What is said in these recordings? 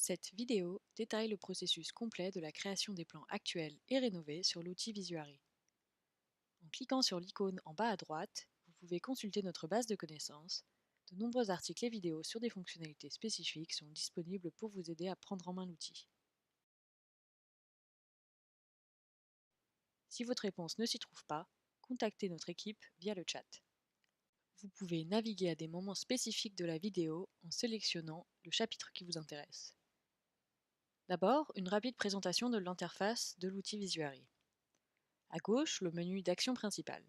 Cette vidéo détaille le processus complet de la création des plans actuels et rénovés sur l'outil Visuary. En cliquant sur l'icône en bas à droite, vous pouvez consulter notre base de connaissances. De nombreux articles et vidéos sur des fonctionnalités spécifiques sont disponibles pour vous aider à prendre en main l'outil. Si votre réponse ne s'y trouve pas, contactez notre équipe via le chat. Vous pouvez naviguer à des moments spécifiques de la vidéo en sélectionnant le chapitre qui vous intéresse. D'abord, une rapide présentation de l'interface de l'outil Visuary. À gauche, le menu d'action principale,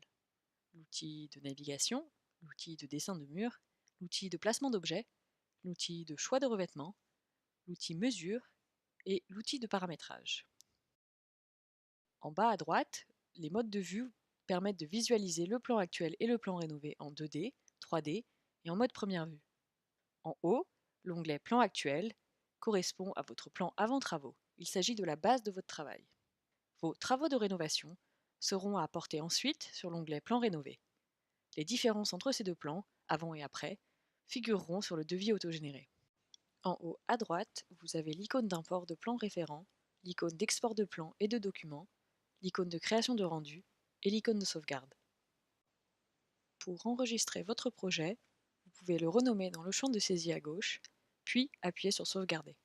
l'outil de navigation, l'outil de dessin de mur, l'outil de placement d'objets, l'outil de choix de revêtement, l'outil mesure et l'outil de paramétrage. En bas à droite, les modes de vue permettent de visualiser le plan actuel et le plan rénové en 2D, 3D et en mode première vue. En haut, l'onglet Plan actuel correspond à votre plan avant travaux. Il s'agit de la base de votre travail. Vos travaux de rénovation seront à apporter ensuite sur l'onglet Plan rénové. Les différences entre ces deux plans, avant et après, figureront sur le devis autogénéré. En haut à droite, vous avez l'icône d'import de plan référent, l'icône d'export de plan et de documents, l'icône de création de rendu et l'icône de sauvegarde. Pour enregistrer votre projet, vous pouvez le renommer dans le champ de saisie à gauche, puis appuyer sur Sauvegarder.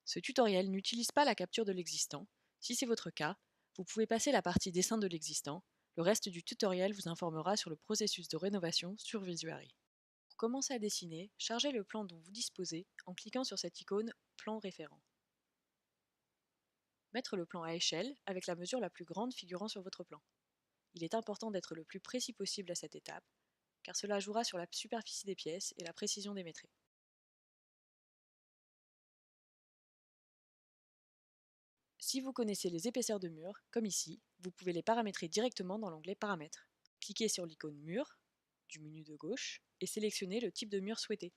Ce tutoriel n'utilise pas la capture de l'existant. Si c'est votre cas, vous pouvez passer la partie dessin de l'existant. Le reste du tutoriel vous informera sur le processus de rénovation sur Visuary. Pour commencer à dessiner, chargez le plan dont vous disposez en cliquant sur cette icône Plan référent. Mettre le plan à échelle avec la mesure la plus grande figurant sur votre plan. Il est important d'être le plus précis possible à cette étape, car cela jouera sur la superficie des pièces et la précision des métrés. Si vous connaissez les épaisseurs de mur, comme ici, vous pouvez les paramétrer directement dans l'onglet Paramètres. Cliquez sur l'icône Mur du menu de gauche et sélectionnez le type de mur souhaité.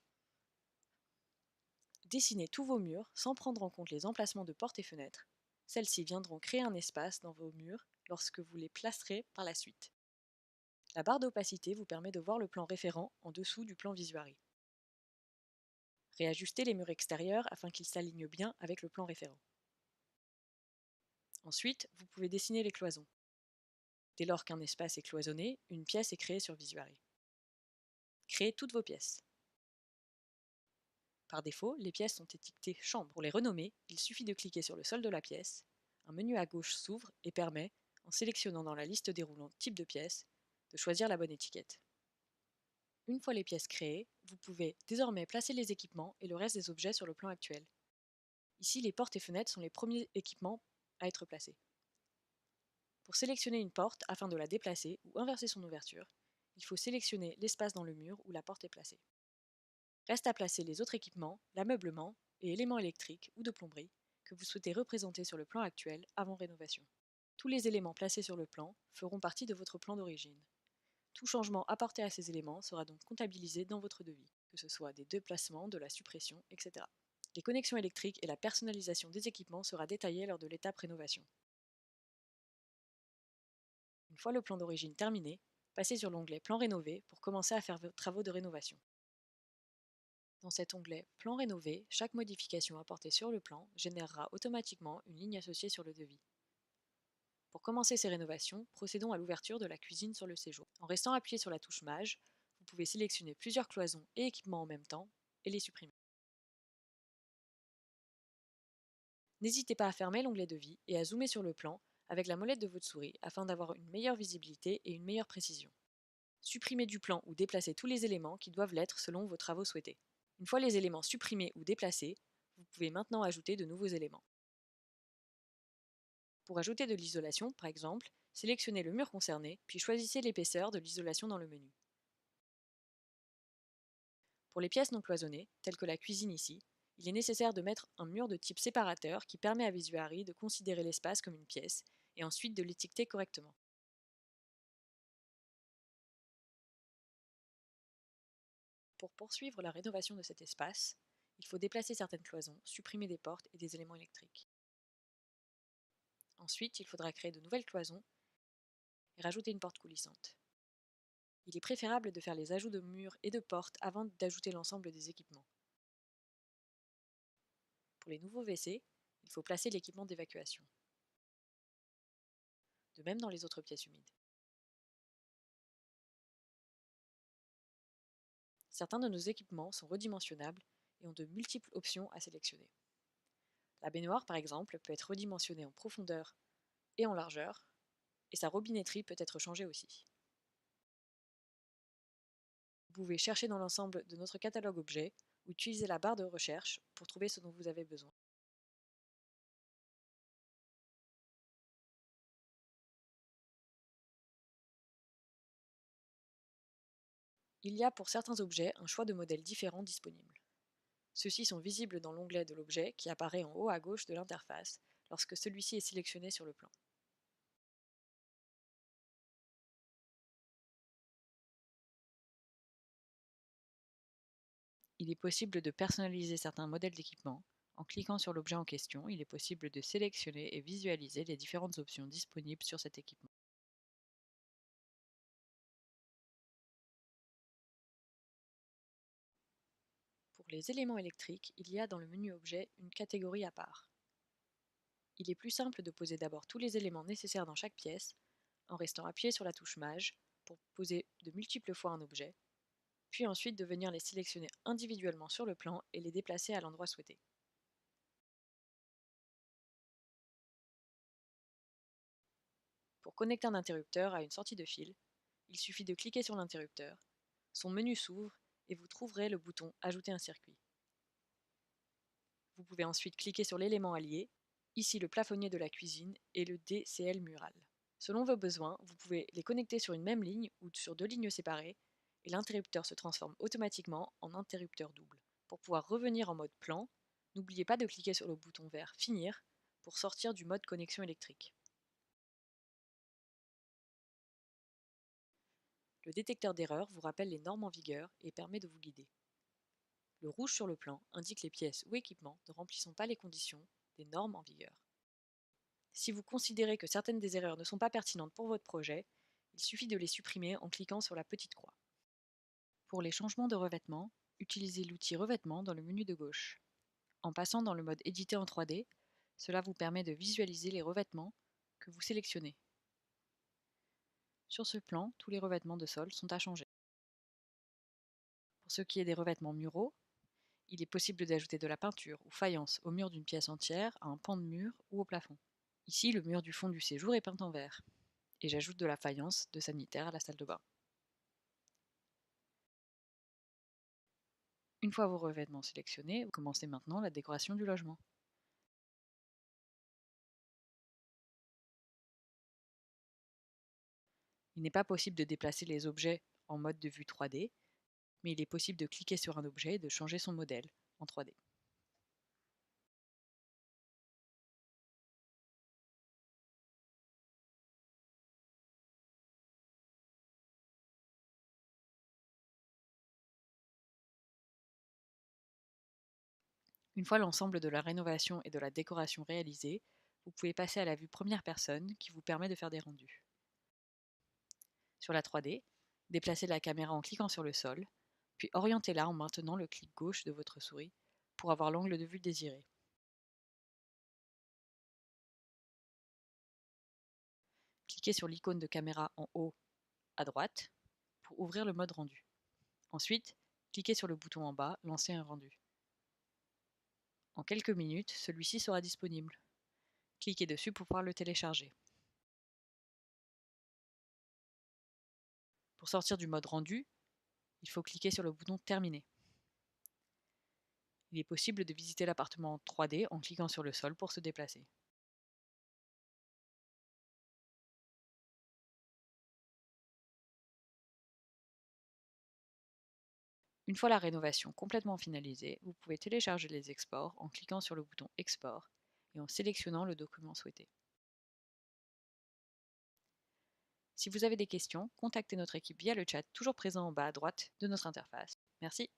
Dessinez tous vos murs sans prendre en compte les emplacements de portes et fenêtres. Celles-ci viendront créer un espace dans vos murs lorsque vous les placerez par la suite. La barre d'opacité vous permet de voir le plan référent en dessous du plan Visuary. Réajustez les murs extérieurs afin qu'ils s'alignent bien avec le plan référent. Ensuite, vous pouvez dessiner les cloisons. Dès lors qu'un espace est cloisonné, une pièce est créée sur Visuary. Créez toutes vos pièces. Par défaut, les pièces sont étiquetées chambre. Pour les renommer, il suffit de cliquer sur le sol de la pièce. Un menu à gauche s'ouvre et permet, en sélectionnant dans la liste déroulante type de pièce, de choisir la bonne étiquette. Une fois les pièces créées, vous pouvez désormais placer les équipements et le reste des objets sur le plan actuel. Ici, les portes et fenêtres sont les premiers équipements à être placés. Pour sélectionner une porte afin de la déplacer ou inverser son ouverture, il faut sélectionner l'espace dans le mur où la porte est placée. Reste à placer les autres équipements, l'ameublement et éléments électriques ou de plomberie que vous souhaitez représenter sur le plan actuel avant rénovation. Tous les éléments placés sur le plan feront partie de votre plan d'origine. Tout changement apporté à ces éléments sera donc comptabilisé dans votre devis, que ce soit des déplacements, de la suppression, etc. Les connexions électriques et la personnalisation des équipements sera détaillée lors de l'étape rénovation. Une fois le plan d'origine terminé, passez sur l'onglet Plan rénové pour commencer à faire vos travaux de rénovation. Dans cet onglet Plan rénové, chaque modification apportée sur le plan générera automatiquement une ligne associée sur le devis. Pour commencer ces rénovations, procédons à l'ouverture de la cuisine sur le séjour. En restant appuyé sur la touche Maj, vous pouvez sélectionner plusieurs cloisons et équipements en même temps et les supprimer. N'hésitez pas à fermer l'onglet Devis et à zoomer sur le plan avec la molette de votre souris afin d'avoir une meilleure visibilité et une meilleure précision. Supprimez du plan ou déplacez tous les éléments qui doivent l'être selon vos travaux souhaités. Une fois les éléments supprimés ou déplacés, vous pouvez maintenant ajouter de nouveaux éléments. Pour ajouter de l'isolation, par exemple, sélectionnez le mur concerné, puis choisissez l'épaisseur de l'isolation dans le menu. Pour les pièces non cloisonnées, telles que la cuisine ici, il est nécessaire de mettre un mur de type séparateur qui permet à Visuary de considérer l'espace comme une pièce et ensuite de l'étiqueter correctement. Pour poursuivre la rénovation de cet espace, il faut déplacer certaines cloisons, supprimer des portes et des éléments électriques. Ensuite, il faudra créer de nouvelles cloisons et rajouter une porte coulissante. Il est préférable de faire les ajouts de murs et de portes avant d'ajouter l'ensemble des équipements. Pour les nouveaux WC, il faut placer l'équipement d'évacuation. De même dans les autres pièces humides. Certains de nos équipements sont redimensionnables et ont de multiples options à sélectionner. La baignoire, par exemple, peut être redimensionnée en profondeur et en largeur, et sa robinetterie peut être changée aussi. Vous pouvez chercher dans l'ensemble de notre catalogue objets ou utiliser la barre de recherche pour trouver ce dont vous avez besoin. Il y a pour certains objets un choix de modèles différents disponibles. Ceux-ci sont visibles dans l'onglet de l'objet qui apparaît en haut à gauche de l'interface lorsque celui-ci est sélectionné sur le plan. Il est possible de personnaliser certains modèles d'équipement. En cliquant sur l'objet en question, il est possible de sélectionner et visualiser les différentes options disponibles sur cet équipement. Pour les éléments électriques, il y a dans le menu Objet une catégorie à part. Il est plus simple de poser d'abord tous les éléments nécessaires dans chaque pièce, en restant appuyé sur la touche Maj pour poser de multiples fois un objet, puis ensuite de venir les sélectionner individuellement sur le plan et les déplacer à l'endroit souhaité. Pour connecter un interrupteur à une sortie de fil, il suffit de cliquer sur l'interrupteur, son menu s'ouvre et vous trouverez le bouton Ajouter un circuit. Vous pouvez ensuite cliquer sur l'élément allié, ici le plafonnier de la cuisine et le DCL mural. Selon vos besoins, vous pouvez les connecter sur une même ligne ou sur deux lignes séparées et l'interrupteur se transforme automatiquement en interrupteur double. Pour pouvoir revenir en mode plan, n'oubliez pas de cliquer sur le bouton vert Finir pour sortir du mode connexion électrique. Le détecteur d'erreur vous rappelle les normes en vigueur et permet de vous guider. Le rouge sur le plan indique les pièces ou équipements ne remplissant pas les conditions des normes en vigueur. Si vous considérez que certaines des erreurs ne sont pas pertinentes pour votre projet, il suffit de les supprimer en cliquant sur la petite croix. Pour les changements de revêtement, utilisez l'outil Revêtement dans le menu de gauche. En passant dans le mode Éditer en 3D, cela vous permet de visualiser les revêtements que vous sélectionnez. Sur ce plan, tous les revêtements de sol sont à changer. Pour ce qui est des revêtements muraux, il est possible d'ajouter de la peinture ou faïence au mur d'une pièce entière, à un pan de mur ou au plafond. Ici, le mur du fond du séjour est peint en vert, et j'ajoute de la faïence de sanitaire à la salle de bain. Une fois vos revêtements sélectionnés, vous commencez maintenant la décoration du logement. Il n'est pas possible de déplacer les objets en mode de vue 3D, mais il est possible de cliquer sur un objet et de changer son modèle en 3D. Une fois l'ensemble de la rénovation et de la décoration réalisé, vous pouvez passer à la vue première personne qui vous permet de faire des rendus. Sur la 3D, déplacez la caméra en cliquant sur le sol, puis orientez-la en maintenant le clic gauche de votre souris pour avoir l'angle de vue désiré. Cliquez sur l'icône de caméra en haut à droite pour ouvrir le mode rendu. Ensuite, cliquez sur le bouton en bas Lancer un rendu. En quelques minutes, celui-ci sera disponible. Cliquez dessus pour pouvoir le télécharger. Pour sortir du mode rendu, il faut cliquer sur le bouton Terminer. Il est possible de visiter l'appartement en 3D en cliquant sur le sol pour se déplacer. Une fois la rénovation complètement finalisée, vous pouvez télécharger les exports en cliquant sur le bouton Export et en sélectionnant le document souhaité. Si vous avez des questions, contactez notre équipe via le chat toujours présent en bas à droite de notre interface. Merci.